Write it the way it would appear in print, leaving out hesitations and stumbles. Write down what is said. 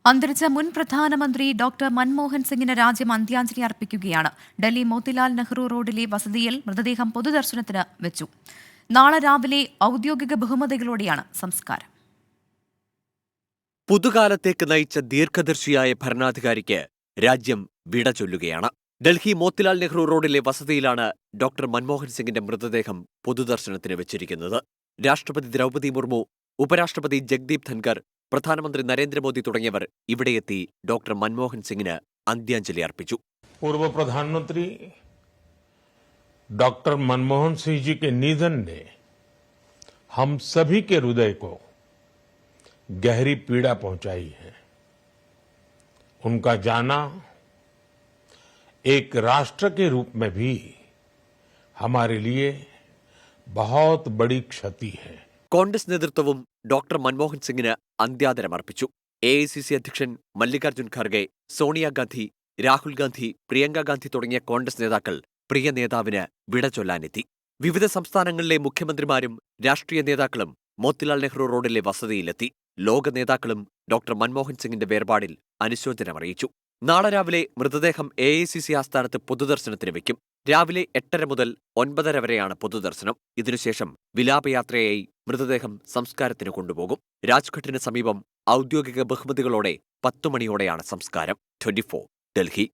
അന്തരിച്ച മുൻ പ്രധാനമന്ത്രി ഡോക്ടർ മൻമോഹൻ സിംഗിന് രാജ്യം അന്ത്യാഞ്ജലി അർപ്പിക്കുകയാണ്. ഡൽഹി മോത്തിലാൽ നെഹ്റു റോഡിലെ വസതിയിൽ മൃതദേഹം പൊതുദർശനത്തിന് വെച്ചു. നാളെ രാവിലെ ഔദ്യോഗിക ബഹുമതികളോടെയാണ് സംസ്കാരം. പുതുകാലത്തേക്ക് നയിച്ച ദീർഘദർശിയായ ഭരണാധികാരിക്ക് രാജ്യം വിട ചൊല്ലുകയാണ്. ഡൽഹി മോത്തിലാൽ നെഹ്റു റോഡിലെ വസതിയിലാണ് ഡോക്ടർ മൻമോഹൻ സിംഗിന്റെ മൃതദേഹം പൊതുദർശനത്തിന് വെച്ചിരിക്കുന്നത്. രാഷ്ട്രപതി ദ്രൗപദി മുർമു, ഉപരാഷ്ട്രപതി ജഗ്ദീപ് ധൻകർ, പ്രധാനമന്ത്രി നരേന്ദ്രമോദി തുടങ്ങിയവർ ഇവിടെയെത്തി ഡോക്ടർ മൻമോഹൻ സിംഗിന് അന്ത്യാഞ്ജലി അർപ്പിച്ചു. पूर्व प्रधानमंत्री डॉक्टर मनमोहन सिंह जी के निधन ने हम सभी के हृदय को गहरी पीड़ा पहुंचाई है। उनका जाना एक राष्ट्र के रूप में भी हमारे लिए बहुत बड़ी क्षति है. കോൺഗ്രസ് നേതൃത്വവും ഡോക്ടർ മൻമോഹൻ സിംഗിന് അന്ത്യാദരമർപ്പിച്ചു. എഐസിസി അധ്യക്ഷൻ മല്ലികാർജ്ജുൻ ഖാർഗെ, സോണിയാഗാന്ധി, രാഹുൽ ഗാന്ധി, പ്രിയങ്ക ഗാന്ധി തുടങ്ങിയ കോൺഗ്രസ് നേതാക്കൾ പ്രിയ നേതാവിന് വിട ചൊല്ലാനെത്തി. വിവിധ സംസ്ഥാനങ്ങളിലെ മുഖ്യമന്ത്രിമാരും രാഷ്ട്രീയ നേതാക്കളും മോത്തിലാൽ നെഹ്റു റോഡിലെ വസതിയിലെത്തി. ലോക നേതാക്കളും ഡോക്ടർ മൻമോഹൻ സിംഗിന്റെ വേർപാടിൽ അനുശോചനമറിയിച്ചു. നാളെ രാവിലെ മൃതദേഹം എഐസിസി ആസ്ഥാനത്ത് പൊതുദർശനത്തിന് വയ്ക്കും. രാവിലെ 8:30 മുതൽ 9:30 വരെയാണ് പൊതുദർശനം. ഇതിനുശേഷം വിലാപയാത്രയായി മൃതദേഹം സംസ്കാരത്തിന് കൊണ്ടുപോകും. രാജ്ഘട്ടിന് സമീപം ഔദ്യോഗിക ബഹുമതികളോടെ 10 മണിയോടെയാണ് സംസ്കാരം. 24 ഡൽഹി.